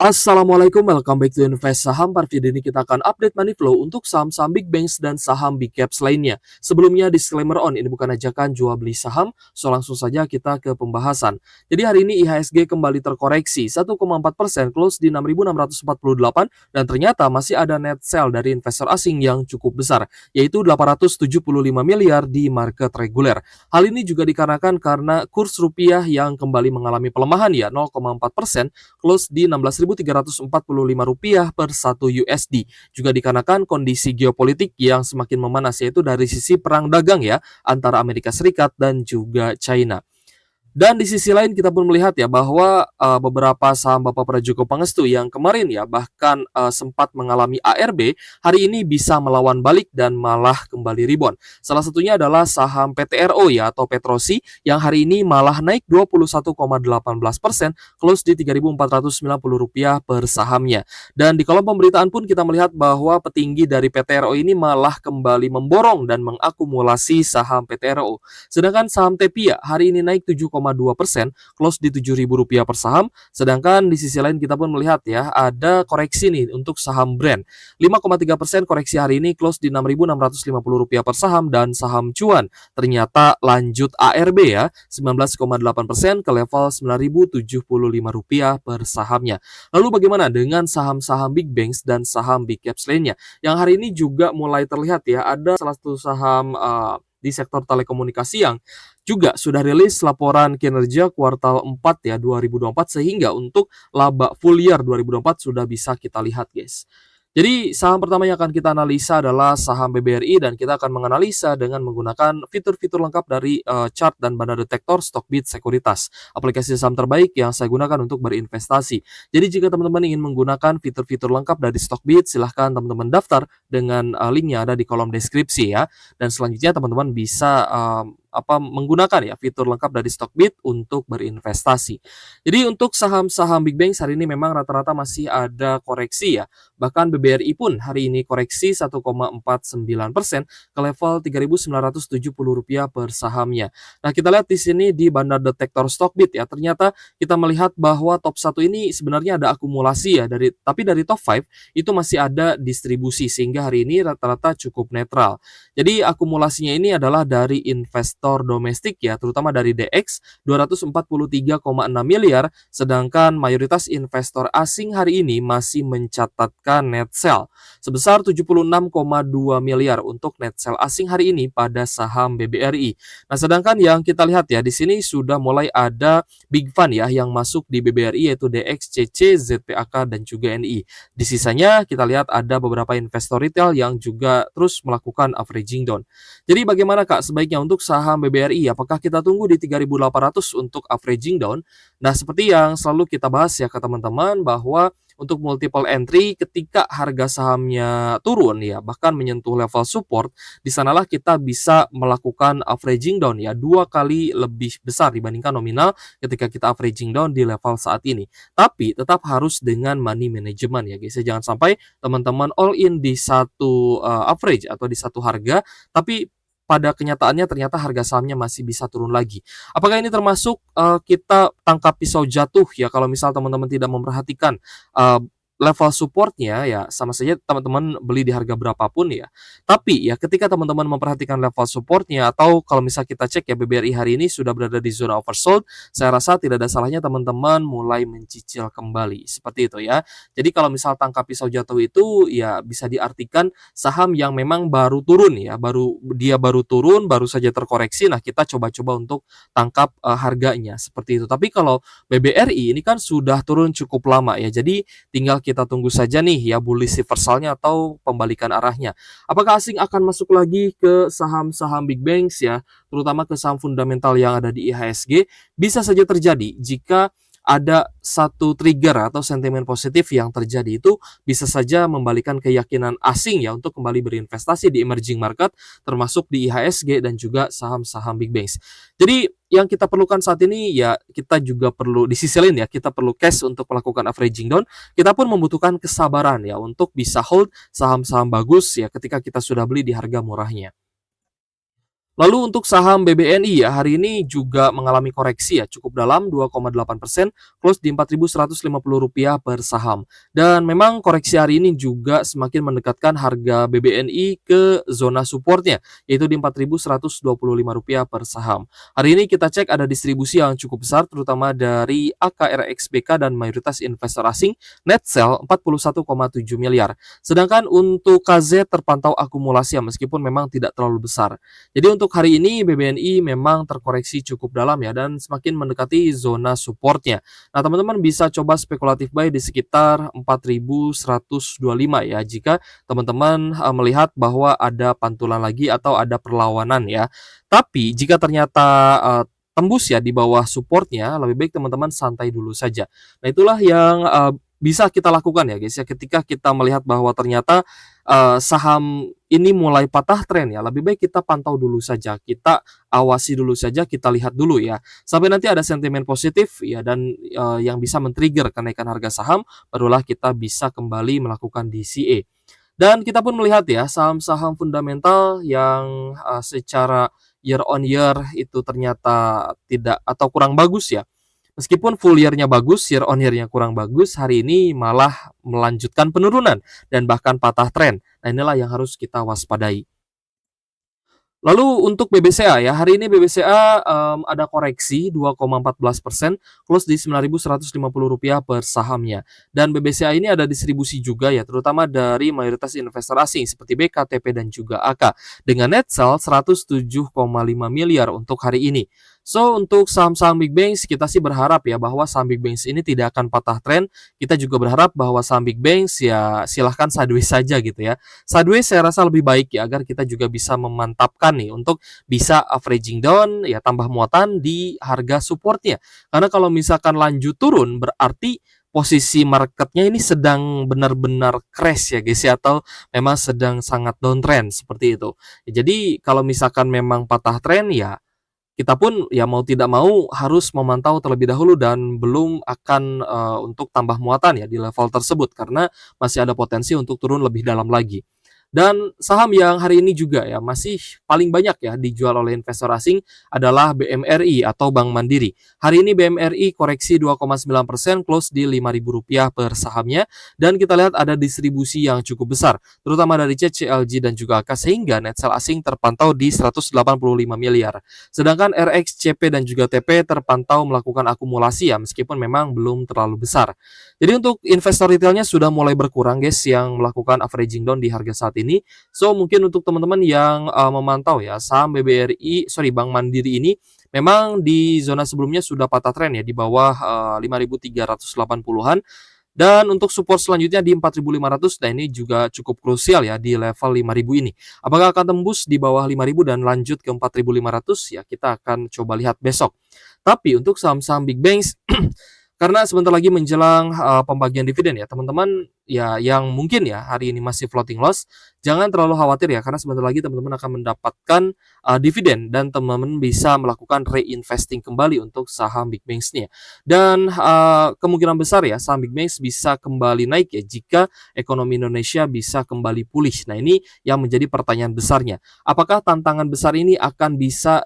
Assalamualaikum, welcome back to Invest Saham. Pada video ini kita akan update money flow untuk saham-saham big banks dan saham big caps lainnya. Sebelumnya disclaimer on, ini bukan ajakan jual beli saham, so langsung saja kita ke pembahasan. Jadi hari ini IHSG kembali terkoreksi 1,4%, close di 6.648, dan ternyata masih ada net sell dari investor asing yang cukup besar, yaitu 875 miliar di market reguler. Hal ini juga dikarenakan karena kurs rupiah yang kembali mengalami pelemahan ya 0,4%, close di Rp16.345 per 1 USD. Juga dikarenakan kondisi geopolitik yang semakin memanas, yaitu dari sisi perang dagang ya antara Amerika Serikat dan juga China. Dan di sisi lain kita pun melihat ya bahwa beberapa saham Bapak Prajogo Pangestu yang kemarin ya bahkan sempat mengalami ARB, hari ini bisa melawan balik dan malah kembali rebound. Salah satunya adalah saham PTRO ya atau Petrosi yang hari ini malah naik 21,18%, close di Rp3.490 per sahamnya. Dan di kolom pemberitaan pun kita melihat bahwa petinggi dari PTRO ini malah kembali memborong dan mengakumulasi saham PTRO. Sedangkan saham Tepia hari ini naik 7,2%, close di Rp7.000 per saham. Sedangkan di sisi lain kita pun melihat ya, ada koreksi nih untuk saham brand. 5,3% koreksi hari ini, close di Rp6.650 per saham. Dan saham cuan ternyata lanjut ARB ya, 19,8% ke level Rp9.075 per sahamnya. Lalu bagaimana dengan saham-saham big banks dan saham big caps lainnya? Yang hari ini juga mulai terlihat ya, ada salah satu saham di sektor telekomunikasi yang juga sudah rilis laporan kinerja kuartal 4 ya 2024, sehingga untuk laba full year 2024 sudah bisa kita lihat guys. Jadi saham pertama yang akan kita analisa adalah saham BBRI, dan kita akan menganalisa dengan menggunakan fitur-fitur lengkap dari chart dan banda detektor Stockbit Sekuritas, aplikasi saham terbaik yang saya gunakan untuk berinvestasi. Jadi jika teman-teman ingin menggunakan fitur-fitur lengkap dari Stockbit, silahkan teman-teman daftar dengan linknya ada di kolom deskripsi ya. Dan selanjutnya teman-teman bisa menggunakan ya fitur lengkap dari Stockbit untuk berinvestasi. Jadi untuk saham-saham big banks hari ini memang rata-rata masih ada koreksi ya. Bahkan BBRI pun hari ini koreksi 1,49% ke level Rp3.970 per sahamnya. Nah, kita lihat di sini di banda detektor Stockbit ya. Ternyata kita melihat bahwa top 1 ini sebenarnya ada akumulasi ya, tapi dari top 5 itu masih ada distribusi, sehingga hari ini rata-rata cukup netral. Jadi akumulasinya ini adalah dari investor domestik ya, terutama dari DX 243,6 miliar, sedangkan mayoritas investor asing hari ini masih mencatatkan net sell sebesar 76,2 miliar untuk net sell asing hari ini pada saham BBRI. Nah, sedangkan yang kita lihat ya di sini sudah mulai ada big fund ya yang masuk di BBRI, yaitu DX, CC, ZPAK dan juga NI. Di sisanya kita lihat ada beberapa investor retail yang juga terus melakukan averaging down. Jadi bagaimana Kak sebaiknya untuk saham BBRI? Apakah kita tunggu di 3.800 untuk averaging down? Nah, seperti yang selalu kita bahas ya ke teman-teman, bahwa untuk multiple entry ketika harga sahamnya turun ya, bahkan menyentuh level support, di sanalah kita bisa melakukan averaging down ya, 2 kali lebih besar dibandingkan nominal ketika kita averaging down di level saat ini. Tapi tetap harus dengan money management ya guys. Jangan sampai teman-teman all in di satu average atau di satu harga, tapi pada kenyataannya ternyata harga sahamnya masih bisa turun lagi. Apakah ini termasuk kita tangkap pisau jatuh ya kalau misal teman-teman tidak memperhatikan uh, level supportnya ya, sama saja teman-teman beli di harga berapapun ya. Tapi ya ketika teman-teman memperhatikan level supportnya, atau kalau misal kita cek ya BBRI hari ini sudah berada di zona oversold, saya rasa tidak ada salahnya teman-teman mulai mencicil kembali seperti itu ya. Jadi kalau misal tangkap pisau jatuh itu ya bisa diartikan saham yang memang baru turun ya, baru turun, baru saja terkoreksi. Nah, kita coba-coba untuk tangkap harganya seperti itu. Tapi kalau BBRI ini kan sudah turun cukup lama ya. Jadi tinggal kita tunggu saja nih ya bullish reversalnya atau pembalikan arahnya. Apakah asing akan masuk lagi ke saham-saham big banks ya, terutama ke saham fundamental yang ada di IHSG? Bisa saja terjadi jika ada satu trigger atau sentimen positif yang terjadi, itu bisa saja membalikan keyakinan asing ya untuk kembali berinvestasi di emerging market, termasuk di IHSG dan juga saham-saham big banks. Jadi yang kita perlukan saat ini ya, kita juga perlu di sisi lain ya, kita perlu cash untuk melakukan averaging down. Kita pun membutuhkan kesabaran ya untuk bisa hold saham-saham bagus ya ketika kita sudah beli di harga murahnya. Lalu untuk saham BBNI ya, hari ini juga mengalami koreksi ya, cukup dalam 2,8%, close di Rp4.150 per saham. Dan memang koreksi hari ini juga semakin mendekatkan harga BBNI ke zona supportnya, yaitu di Rp4.125 per saham. Hari ini kita cek ada distribusi yang cukup besar, terutama dari AKRXBK dan mayoritas investor asing, net sell 41,7 miliar. Sedangkan untuk KZ terpantau akumulasi ya, meskipun memang tidak terlalu besar. Jadi untuk hari ini BBNI memang terkoreksi cukup dalam ya dan semakin mendekati zona supportnya. Nah, teman-teman bisa coba spekulatif buy di sekitar 4.125 ya jika teman-teman melihat bahwa ada pantulan lagi atau ada perlawanan ya. Tapi jika ternyata tembus ya di bawah supportnya, lebih baik teman-teman santai dulu saja. Nah, itulah yang bisa kita lakukan ya guys ya ketika kita melihat bahwa ternyata saham ini mulai patah tren ya, lebih baik kita pantau dulu saja, kita awasi dulu saja, kita lihat dulu ya. Sampai nanti ada sentimen positif ya dan yang bisa men-trigger kenaikan harga saham, barulah kita bisa kembali melakukan DCA. Dan kita pun melihat ya saham-saham fundamental yang secara year on year itu ternyata tidak atau kurang bagus ya. Meskipun full year-nya bagus, year on year-nya kurang bagus, hari ini malah melanjutkan penurunan dan bahkan patah tren. Nah, inilah yang harus kita waspadai. Lalu untuk BBCA ya, hari ini BBCA ada koreksi 2,14%, close di Rp9.150 per sahamnya. Dan BBCA ini ada distribusi juga ya, terutama dari mayoritas investor asing seperti BKTP dan juga AK dengan net sell 107,5 miliar untuk hari ini. So, untuk saham-saham big banks kita sih berharap ya bahwa saham big banks ini tidak akan patah tren. Kita juga berharap bahwa saham big banks ya silahkan sideways saja gitu ya. Sideways saya rasa lebih baik ya agar kita juga bisa memantapkan nih untuk bisa averaging down ya tambah muatan di harga supportnya. Karena kalau misalkan lanjut turun berarti posisi marketnya ini sedang benar-benar crash ya guys ya atau memang sedang sangat downtrend seperti itu. Ya, jadi kalau misalkan memang patah tren ya kita pun ya mau tidak mau harus memantau terlebih dahulu dan belum akan untuk tambah muatan ya di level tersebut karena masih ada potensi untuk turun lebih dalam lagi. Dan saham yang hari ini juga ya masih paling banyak ya dijual oleh investor asing adalah BMRI atau Bank Mandiri. Hari ini BMRI koreksi 2,9%, close di Rp5.000 per sahamnya dan kita lihat ada distribusi yang cukup besar terutama dari CCLG dan juga AK sehingga net sell asing terpantau di 185 miliar. Sedangkan RXCP dan juga TP terpantau melakukan akumulasi ya meskipun memang belum terlalu besar. Jadi untuk investor retailnya sudah mulai berkurang guys yang melakukan averaging down di harga saat ini. So mungkin untuk teman-teman yang memantau ya saham Bank Mandiri ini memang di zona sebelumnya sudah patah tren ya di bawah 5.380-an dan untuk support selanjutnya di 4.500 dan ini juga cukup krusial ya di level 5.000 ini. Apakah akan tembus di bawah 5.000 dan lanjut ke 4.500 ya kita akan coba lihat besok. Tapi untuk saham-saham big banks karena sebentar lagi menjelang pembagian dividen ya, teman-teman ya yang mungkin ya hari ini masih floating loss, jangan terlalu khawatir ya karena sebentar lagi teman-teman akan mendapatkan dividen dan teman-teman bisa melakukan reinvesting kembali untuk saham big banks nih ya. Dan kemungkinan besar ya saham big banks bisa kembali naik ya jika ekonomi Indonesia bisa kembali pulih. Nah, ini yang menjadi pertanyaan besarnya. Apakah tantangan besar ini akan bisa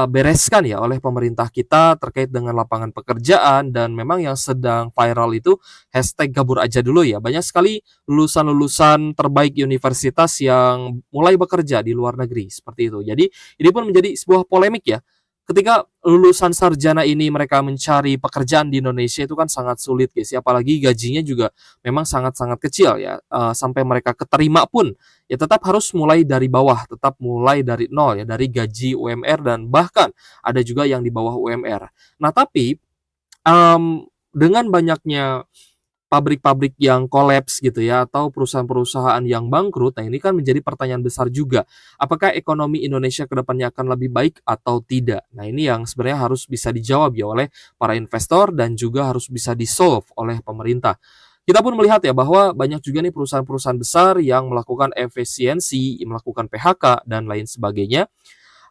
bereskan ya oleh pemerintah kita terkait dengan lapangan pekerjaan dan memang yang sedang viral itu hashtag kabur aja dulu ya. Banyak sekali lulusan-lulusan terbaik universitas yang mulai bekerja di luar negeri seperti itu. Jadi ini pun menjadi sebuah polemik ya. Ketika lulusan sarjana ini mereka mencari pekerjaan di Indonesia itu kan sangat sulit guys ya. Apalagi gajinya juga memang sangat-sangat kecil ya. Sampai mereka keterima pun ya tetap harus mulai dari bawah, tetap mulai dari nol ya, dari gaji UMR dan bahkan ada juga yang di bawah UMR. Nah, tapi dengan banyaknya pabrik-pabrik yang kolaps gitu ya atau perusahaan-perusahaan yang bangkrut, nah ini kan menjadi pertanyaan besar juga. Apakah ekonomi Indonesia ke depannya akan lebih baik atau tidak? Nah, ini yang sebenarnya harus bisa dijawab ya oleh para investor dan juga harus bisa di-solve oleh pemerintah. Kita pun melihat ya bahwa banyak juga nih perusahaan-perusahaan besar yang melakukan efisiensi, melakukan PHK dan lain sebagainya.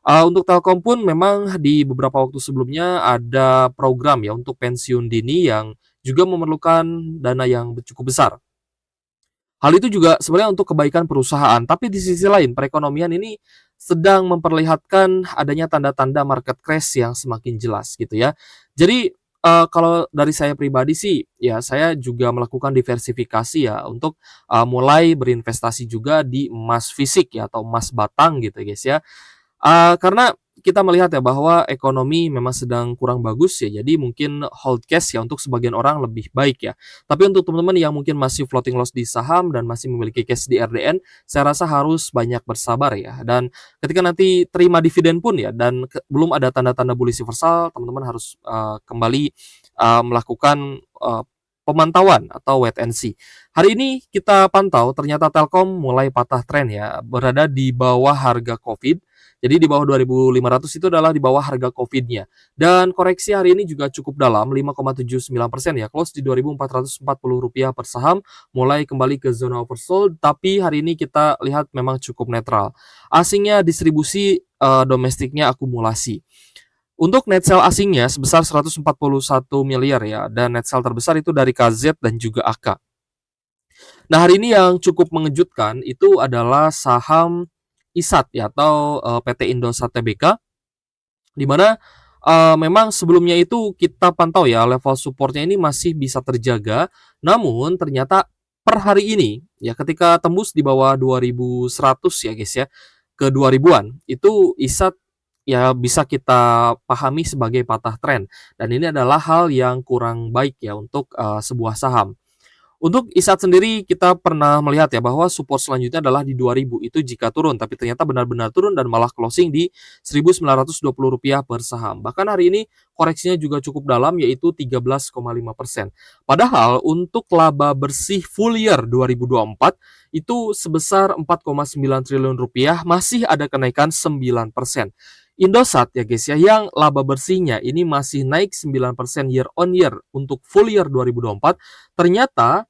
Untuk Telkom pun memang di beberapa waktu sebelumnya ada program ya untuk pensiun dini yang juga memerlukan dana yang cukup besar. Hal itu juga sebenarnya untuk kebaikan perusahaan, tapi di sisi lain perekonomian ini sedang memperlihatkan adanya tanda-tanda market crash yang semakin jelas gitu ya. Jadi, kalau dari saya pribadi sih, ya saya juga melakukan diversifikasi ya untuk, mulai berinvestasi juga di emas fisik ya atau emas batang gitu guys ya. Karena kita melihat ya bahwa ekonomi memang sedang kurang bagus ya, jadi mungkin hold cash ya untuk sebagian orang lebih baik ya. Tapi untuk teman-teman yang mungkin masih floating loss di saham dan masih memiliki cash di RDN, saya rasa harus banyak bersabar ya. Dan ketika nanti terima dividen pun ya dan belum ada tanda-tanda bullish reversal, teman-teman harus kembali melakukan pemantauan atau wait and see. Hari ini kita pantau ternyata Telkom mulai patah tren ya, berada di bawah harga COVID. Jadi di bawah 2.500 itu adalah di bawah harga COVID-nya. Dan koreksi hari ini juga cukup dalam, 5,79% ya, close di Rp2.440 per saham, mulai kembali ke zona oversold, tapi hari ini kita lihat memang cukup netral. Asingnya distribusi, domestiknya akumulasi. Untuk net sell asingnya sebesar 141 miliar ya, dan net sell terbesar itu dari KZ dan juga AK. Nah, hari ini yang cukup mengejutkan itu adalah saham ISAT ya atau PT Indosat Tbk, di mana memang sebelumnya itu kita pantau ya level supportnya ini masih bisa terjaga, namun ternyata per hari ini ya ketika tembus di bawah 2.100 ya guys ya, ke 2.000-an, itu ISAT ya bisa kita pahami sebagai patah tren dan ini adalah hal yang kurang baik ya untuk sebuah saham. Untuk ISAT sendiri kita pernah melihat ya bahwa support selanjutnya adalah di 2.000 itu jika turun, tapi ternyata benar-benar turun dan malah closing di Rp1.920 per saham. Bahkan hari ini koreksinya juga cukup dalam yaitu 13,5%. Padahal untuk laba bersih full year 2024 itu sebesar Rp4,9 triliun, masih ada kenaikan 9%. Indosat ya guys ya, yang laba bersihnya ini masih naik 9% year on year untuk full year 2024, ternyata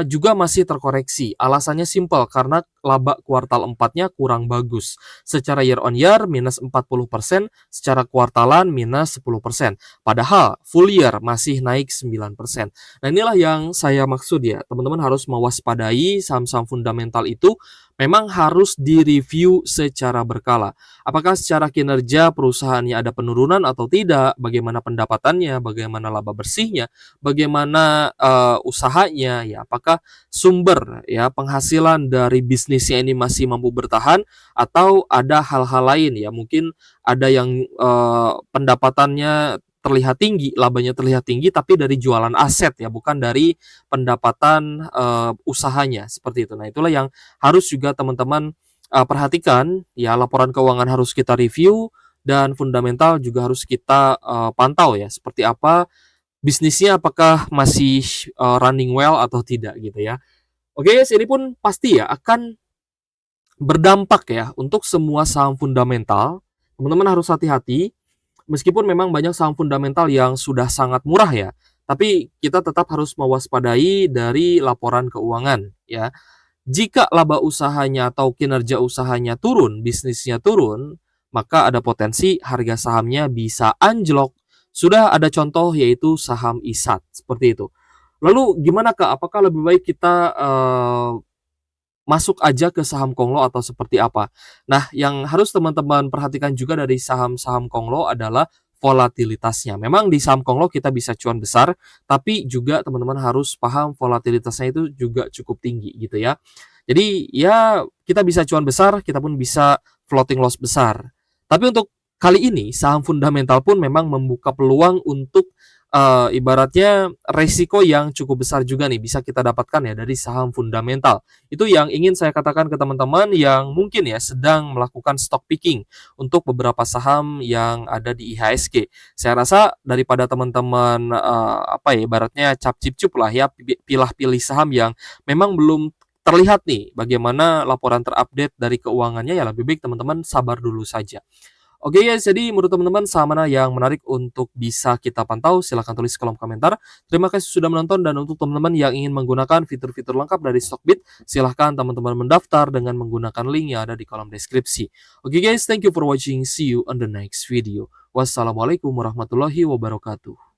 juga masih terkoreksi. Alasannya simpel, karena laba kuartal 4-nya kurang bagus. Secara year on year minus 40%, secara kuartalan minus 10%. Padahal full year masih naik 9%. Nah, inilah yang saya maksud ya. Teman-teman harus mewaspadai saham-saham fundamental itu memang harus direview secara berkala. Apakah secara kinerja perusahaannya ada penurunan atau tidak, bagaimana pendapatannya, bagaimana laba bersihnya, bagaimana usahanya ya, apakah sumber ya penghasilan dari bisnisnya ini masih mampu bertahan atau ada hal-hal lain ya, mungkin ada yang pendapatannya terlihat tinggi, labanya terlihat tinggi tapi dari jualan aset ya, bukan dari pendapatan usahanya seperti itu. Nah, itulah yang harus juga teman-teman perhatikan ya, laporan keuangan harus kita review dan fundamental juga harus kita pantau ya, seperti apa bisnisnya, apakah masih running well atau tidak gitu ya. Oke guys, ini pun pasti ya akan berdampak ya untuk semua saham fundamental. Teman-teman harus hati-hati, meskipun memang banyak saham fundamental yang sudah sangat murah ya, tapi kita tetap harus mewaspadai dari laporan keuangan ya. Jika laba usahanya atau kinerja usahanya turun, bisnisnya turun, maka ada potensi harga sahamnya bisa anjlok. Sudah ada contoh yaitu saham ISAT, seperti itu. Lalu gimana Kak? Apakah lebih baik kita masuk aja ke saham Konglo atau seperti apa? Nah, yang harus teman-teman perhatikan juga dari saham-saham Konglo adalah volatilitasnya. Memang di saham Konglo kita bisa cuan besar, tapi juga teman-teman harus paham volatilitasnya itu juga cukup tinggi gitu ya. Jadi ya kita bisa cuan besar, kita pun bisa floating loss besar. Tapi untuk kali ini saham fundamental pun memang membuka peluang untuk ibaratnya resiko yang cukup besar juga nih bisa kita dapatkan ya dari saham fundamental. Itu yang ingin saya katakan ke teman-teman yang mungkin ya sedang melakukan stock picking untuk beberapa saham yang ada di IHSG. Saya rasa daripada teman-teman apa ya ibaratnya cap-cip-cup lah ya, pilih-pilih saham yang memang belum terlihat nih bagaimana laporan terupdate dari keuangannya, ya lebih baik teman-teman sabar dulu saja. Oke guys, jadi menurut teman-teman saham mana yang menarik untuk bisa kita pantau? Silahkan tulis kolom komentar. Terima kasih sudah menonton, dan untuk teman-teman yang ingin menggunakan fitur-fitur lengkap dari Stockbit, silahkan teman-teman mendaftar dengan menggunakan link yang ada di kolom deskripsi. Oke guys, thank you for watching. See you on the next video. Wassalamualaikum warahmatullahi wabarakatuh.